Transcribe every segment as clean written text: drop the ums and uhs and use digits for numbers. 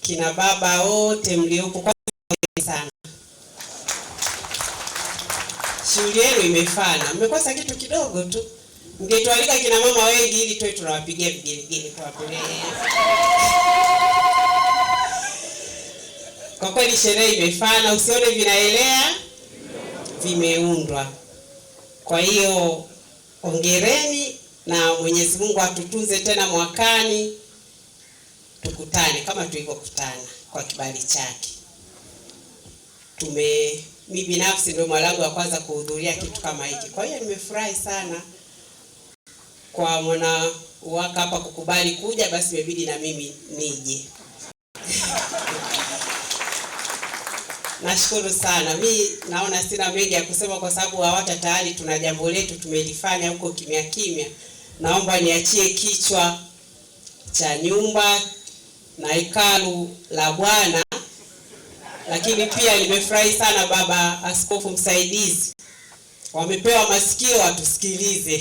kina baba wote mliopo kwa sana. Shughuli yenu imefana. Mmekosa kitu kidogo tu. Mngetualika kina mama wengi ili tuwe tunawapigia vigelegele kwa kule. Kwa kweli sherehe imefana, usione vinaelea, vimeundwa. Kwa hiyo hongereni na Mwenyezi Mungu atutunze tena mwakani. Tukutane kama tulivyokutana kwa kibali chake. Mimi binafsi ndio mwanangu wa kwanza kuhudhuria kitu kama hiki. Kwa hiyo nimefurahi sana kwa mwana waka hapa kukubali kuja, basi imebidi na mimi nije. Nashukuru sana. Mimi naona sina mengi ya kusema kwa sababu hawata tayari tuna jambo letu tumelifanya huko kimya kimya. Naomba niachie kichwa cha nyumba na hekalu la Bwana. Lakini pia nimefurahi sana baba askofu msaidizi. Wamepewa masikio watusikilize.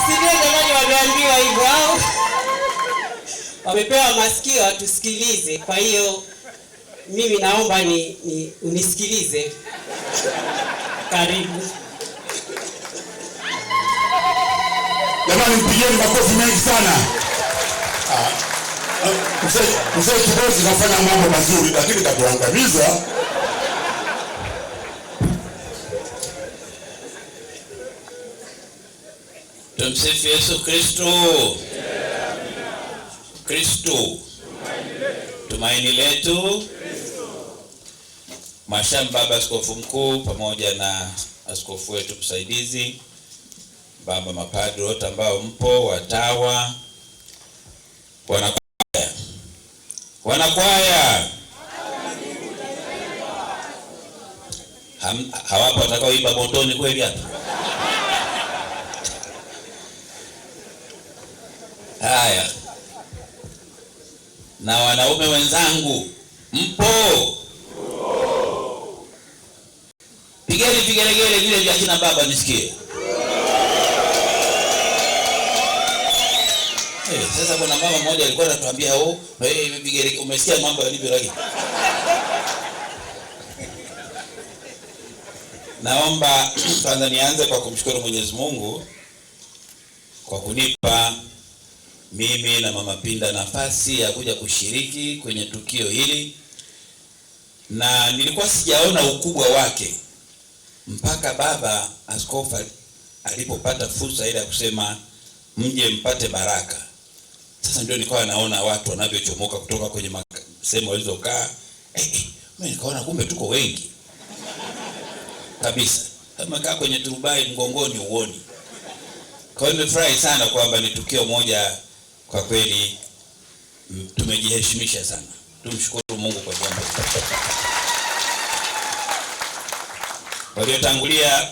Sio jamani wameambiwa hivyo au? Wamepewa masikio watusikilize. Kwa hiyo mimi naomba unisikilize. Karibu. Jamani mpigieni makofi mengi sana. Mzee Kibozi kafanya mambo mazuri lakini katuangamiza. Tumsifu Yesu Kristo. Kristo tumaini letu. Mashamba baba askofu mkuu pamoja na askofu wetu msaidizi, baba mapadri wote ambao mpo, watawa, wanakwaya hawapo watakaoimba motoni kweli hapa? Haya, na wanaume wenzangu mpo? Pigeni vigelegele vile vya kina baba nisikie. Sasa kuna mama mmoja alikuwa anatuambia vigelegele, umesikia mambo yalivyo rangi. Naomba kwanza nianze kwa kumshukuru Mwenyezi Mungu kwa kunipa mimi na Mama Pinda nafasi ya kuja kushiriki kwenye tukio hili, na nilikuwa sijaona ukubwa wake mpaka baba askofu alipopata fursa ile ya kusema mje mpate baraka. Sasa ndio nikawa naona watu wanavyochomoka kutoka kwenye sehemu walizokaa. Mimi nikaona kumbe tuko wengi kabisa. Kama kaa kwenye turubai mgongoni uoni. Kwa hiyo nimefurahi sana kwamba ni tukio moja kwa kweli tumejiheshimisha sana. Tumshukuru Mungu kwa jambo hili. Waliotangulia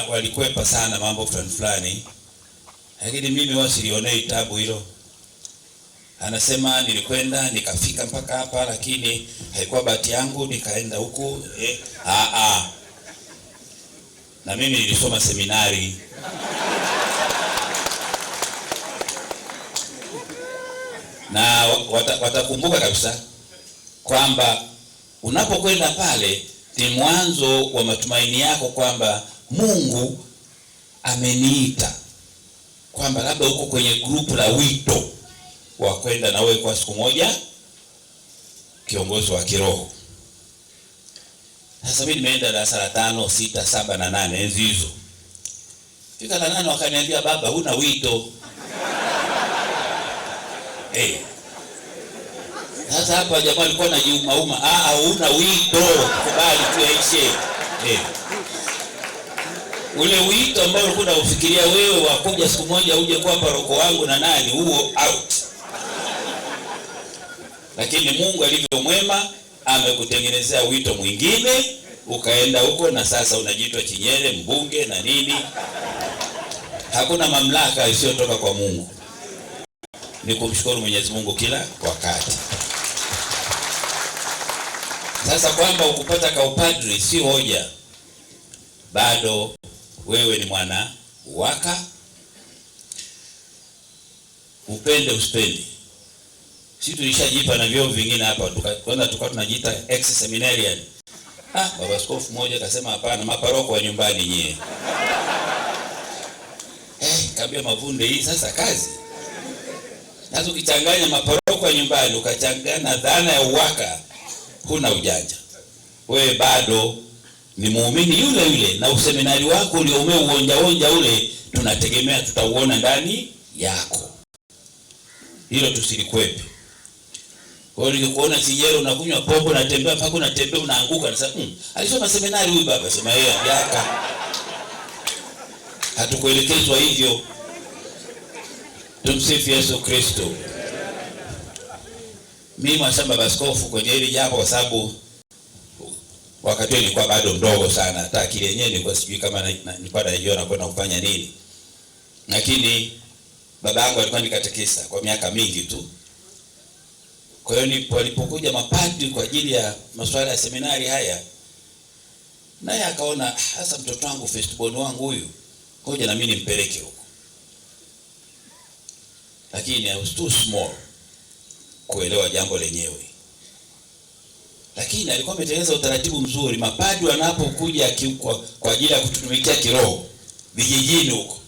walikwepa sana mambo fulani. Lakini mimi wasilionei tabu hilo. Anasema nilikwenda nikafika mpaka hapa lakini haikuwa bahati yangu nikaenda huku. Na mimi nilisoma seminari. Na watakumbuka kabisa kwamba unapokwenda pale ni mwanzo wa matumaini yako kwamba Mungu ameniita, kwamba labda uko kwenye grupu la wito wa kwenda na wewe kwa siku moja kiongozi wa kiroho. Sasa mimi nimeenda darasa la 5, 6, 7 na 8 enzi hizo. Fika la 8 wakaniambia baba huna wito. Sasa hapa jamaa alikuwa anajiumauma, huna wito, kubali tu yaishe. Ule wito ambao ulikuwa unafikiria wewe wakuja siku moja uje kwa paroko wangu na nani, huo out. Lakini Mungu alivyo mwema amekutengenezea wito mwingine, ukaenda huko na sasa unajiitwa Chinyere, mbunge na nini. Hakuna mamlaka isiyotoka kwa Mungu. Ni kumshukuru Mwenyezi Mungu kila wakati. Sasa kwamba ukupata kaupadri si hoja. Bado wewe ni mwana waka. upende usipende. Sisi tulishajipa na vyoo vingine hapa, kwanza tulikuwa tunajiita ex seminarian. Baba askofu mmoja akasema hapana, maparoko wa nyumbani nyie. Kabla Mavunde hii sasa kazi. Sasa ukichanganya maparoko wa nyumbani ukachanganya dhana ya uwaka, huna ujanja. Wewe bado ni muumini yule yule, na useminari wako ulioumea uonja ule tunategemea tutauona ndani yako. Hilo tusilikwepe. Kwa hiyo nikikuona Sijero unakunywa pombe unatembea mpaka unatembea unaanguka, nasema alisoma seminari huyu baba, sema yeye yaka. Hatukuelekezwa hivyo. Tumsifu Yesu Kristo. Mimi Mwashamba Baskofu kwenye hili jambo, kwa sababu wakati nilikuwa bado mdogo sana, hata akili yenyewe nilikuwa sijui kama nilikuwa najua na kwenda kufanya nini. Lakini baba yangu alikuwa ni katekista kwa miaka mingi tu. Kwa hiyo walipokuja mapadri kwa ajili ya masuala ya seminari haya, naye akaona hasa mtoto wangu firstborn wangu huyu, ngoja na mimi nimpeleke huko. Lakini I was too small kuelewa jambo lenyewe. Lakini alikuwa ametengeneza utaratibu mzuri. Mapadri wanapokuja kwa ajili ya kutumikia kiroho vijijini huko,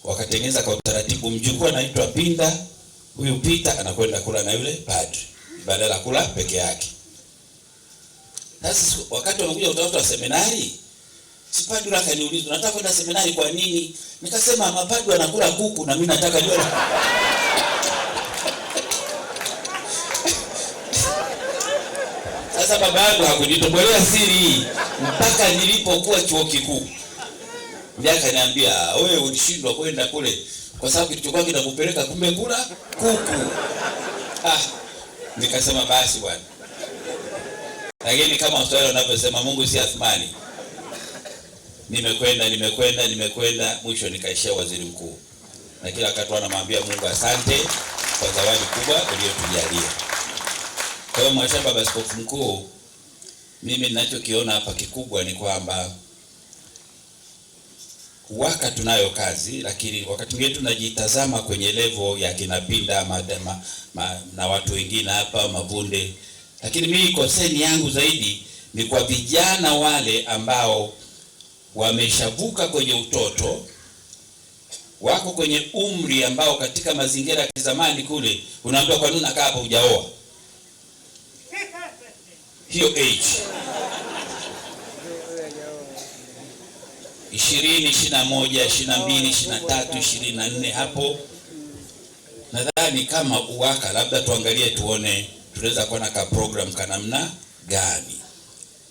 wakatengeneza kwa utaratibu. Mjukuu anaitwa Pinda, huyu Peter anakwenda kula na yule padri badala kula peke yake. Sasa wakati wanakuja utafuta seminari, si padri akaniuliza, "Unataka kwenda seminari kwa nini?" Nikasema mapadri wanakula kuku na mimi nataka niwe. Sasa baba yangu hakunitombolea siri hii mpaka nilipokuwa chuo kikuu. Ndiye akaniambia, "Wewe ulishindwa kwenda kule kwa sababu kilichokuwa kinakupeleka kumbe kula kuku." Nikasema basi bwana. Lakini kama Waswahili wanavyosema Mungu si Athmani. Nimekwenda mwisho nikaishia waziri mkuu. Na kila wakati wanamwambia Mungu asante kwa zawadi kubwa uliyotujalia. Kwa hiyo Mwashamba Baskofu Mkuu, mimi ninachokiona hapa kikubwa ni kwamba waka tunayo kazi, lakini wakati mwingine tunajitazama kwenye level ya kinapinda na watu wengine hapa Mavunde. Lakini mimi concern yangu zaidi ni kwa vijana wale ambao wameshavuka kwenye utoto, wako kwenye umri ambao katika mazingira ya kizamani kule unaambiwa kwa nini unakaa hapa hujaoa. Hiyo age 20, 21, 22, 23, 24 hapo. Nadhani kama uwaka labda tuangalie tuone tunaweza kuwa na ka program kanamna gani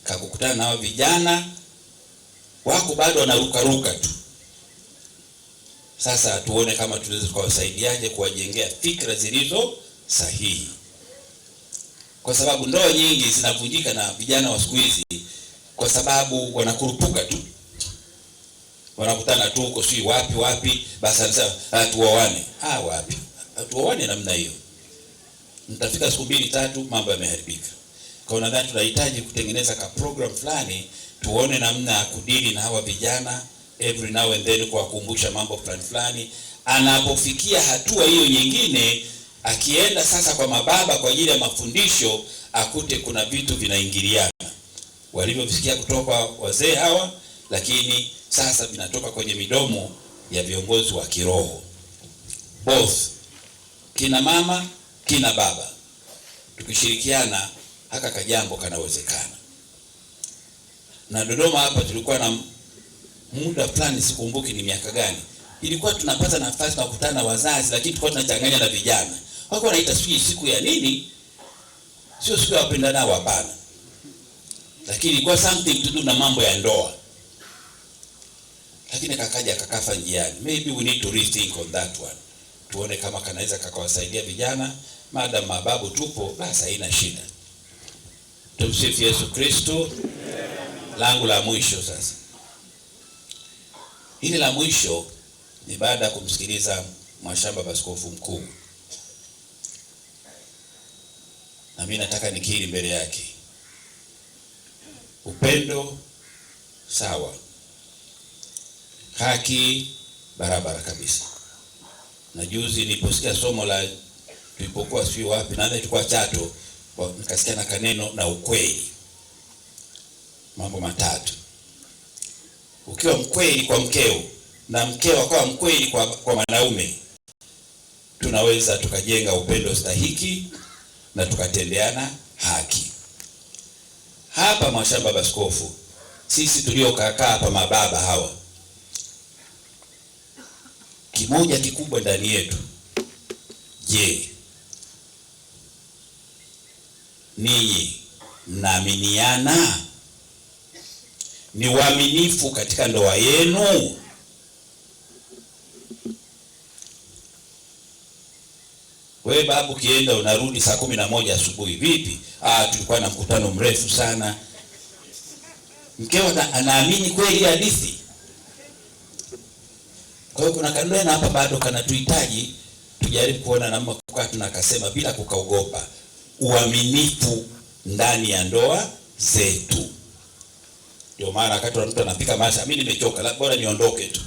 kakukutana na vijana wako bado wanaruka tu. Sasa tuone kama tunaweza kuwasaidiaje kuwajengea fikra zilizo sahihi, kwa sababu ndoa nyingi zinavunjika na vijana wa siku hizi kwa sababu wanakurupuka tu, wanakutana tu huko si wapi basi anasema tuoane. Wapi tuoane namna hiyo? Mtafika siku 2-3 mambo yameharibika. Kwa nadhani tunahitaji kutengeneza ka program fulani tuone namna ya kudili na hawa vijana every now and then, kuwakumbusha mambo fulani. Anapofikia hatua hiyo nyingine, akienda sasa kwa mababa kwa ajili ya mafundisho, akute kuna vitu vinaingiliana walivyosikia kutoka wazee hawa, lakini sasa vinatoka kwenye midomo ya viongozi wa kiroho, both kina mama kina baba. Tukishirikiana haka kajambo kanawezekana. Na Dodoma hapa tulikuwa na muda fulani, sikumbuki ni miaka gani, ilikuwa tunapata nafasi na kukutana na wazazi, lakini tulikuwa tunachanganya na vijana. Wako wanaita siku ya nini? Sio siku ya wapendanao, hapana. Lakini ilikuwa something to do na mambo ya ndoa. Lakini kakaja kakafa njiani. Maybe we need to rethink on that one. Tuone kama kanaweza kakawasaidia vijana. Madam mababu tupo, basi haina shida. Tumsifu Yesu Kristo. Langu la mwisho sasa. Hili la mwisho ni baada ya kumsikiliza Mwashamba Baskofu Mkuu. Na mimi nataka nikiri mbele yake. Upendo sawa, haki barabara kabisa. Na juzi niliposikia somo la tulipokuwa sio wapi na tulikuwa Chato, nikasikia na kaneno na ukweli. Mambo matatu. Ukiwa mkweli kwa mkeo na mkeo akawa mkweli kwa wanaume, tunaweza tukajenga upendo stahiki na tukatendeana haki. Hapa Mwashamba Baba Askofu, sisi tuliokaa hapa mababa hawa, kimoja kikubwa ndani yetu, je, ninyi mnaaminiana? Ni waaminifu katika ndoa yenu? Wewe babu kienda unarudi saa 11 asubuhi, vipi? Tulikuwa na mkutano mrefu sana. Mkeo anaamini kweli hadithi? Kwa hiyo kuna kaneno hapa bado kanatuhitaji tujaribu kuona namna kukaa tunakasema bila kukaogopa. Uaminifu ndani ya ndoa zetu. Ndio maana wakati mtu anapika masha, mimi nimechoka, bora niondoke tu.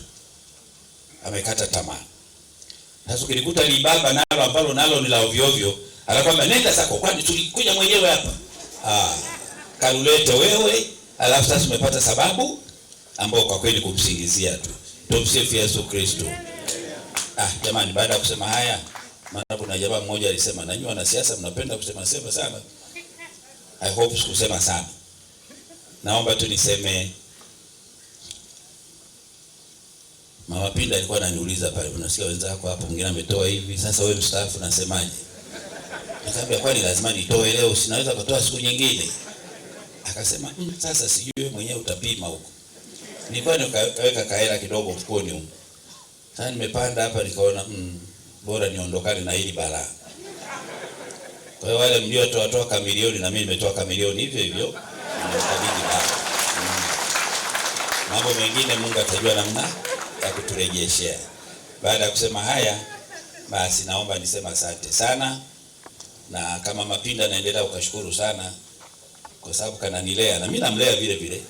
Amekata tamaa. Sasa ukilikuta ni baba nalo ambalo nalo ni la ovyo ovyo, anakwambia nenda zako, kwani tulikuja mwenyewe hapa. Kalulete wewe, alafu sasa umepata sababu ambao kwa kweli kumsingizia tu. Tumsifu Yesu Kristo. Jamani, baada ya kusema haya, maana kuna jamaa mmoja alisema, nanyi wanasiasa mnapenda kusema sana. I hope sikusema sana. Naomba tu niseme, Mama Pinda alikuwa ananiuliza pale, unasikia wenzako hapo mwingine ametoa hivi, sasa wewe mstaafu unasemaje? Nikamwambia kwani lazima nitoe leo, sinaweza kutoa siku nyingine? Akasema sasa sijui wewe mwenyewe utapima huko. Nilikuwa nikaweka kaela kidogo mfukoni huko. Sasa nimepanda hapa nikaona bora niondokane na hili balaa. Kwa hiyo wale mliotoa kamilioni na mimi nimetoa kamilioni hivyo hivyo. Mambo mengine Mungu atajua namna ya kuturejeshea. Baada ya kusema haya, basi naomba niseme asante sana, na kama Mapinda naendelea ukashukuru sana kwa sababu kananilea na mimi namlea vile vile.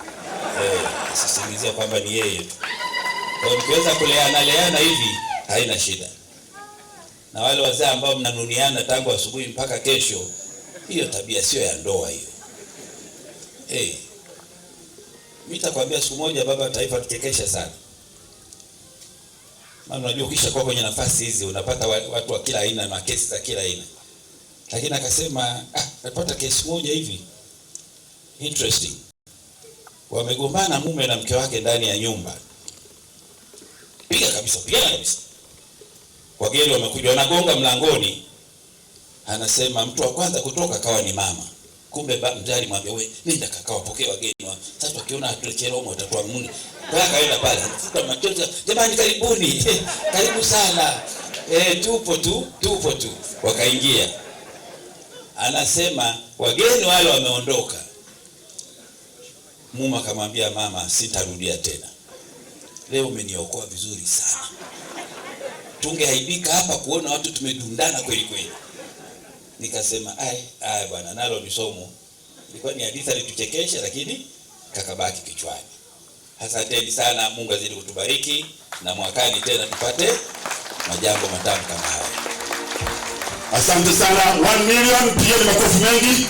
Sisingizia kwamba ni yeye tu. Kwa hiyo nikiweza kuleana hivi haina shida. Na wale wazee ambao mnanuniana tangu asubuhi mpaka kesho, hiyo tabia sio ya ndoa hiyo. Mimi nitakwambia siku moja baba taifa tuchekesha sana. Maana unajua ukisha kwa kwenye nafasi hizi unapata watu wa kila aina na kesi za kila aina. Lakini akasema napata kesi moja hivi interesting. Wamegombana mume na mke wake ndani ya nyumba. Piga kabisa. Wageni wamekuja wanagonga mlangoni. Anasema mtu wa kwanza kutoka kawa ni mama. Kumbe mzali mwambie wewe nenda kakao pokea wageni wa. Sasa wakiona atuchero mwa watakuwa muni. Kwa hiyo kaenda pale. Futa machozi. Jamani karibuni. Karibu sana. Tupo tu. Wakaingia. Anasema wageni wale wameondoka. Mume akamwambia mama sitarudia tena. Leo umeniokoa vizuri sana. Tungeaibika hapa kuona watu tumedundana kweli kweli. Nikasema bwana nalo ni somo. Ilikuwa ni hadithi alituchekesha lakini kakabaki kichwani. Asanteni sana, Mungu azidi kutubariki na mwakani tena tupate majambo matamu kama haya. Asante sana. 1 million, pigeni makofi mengi.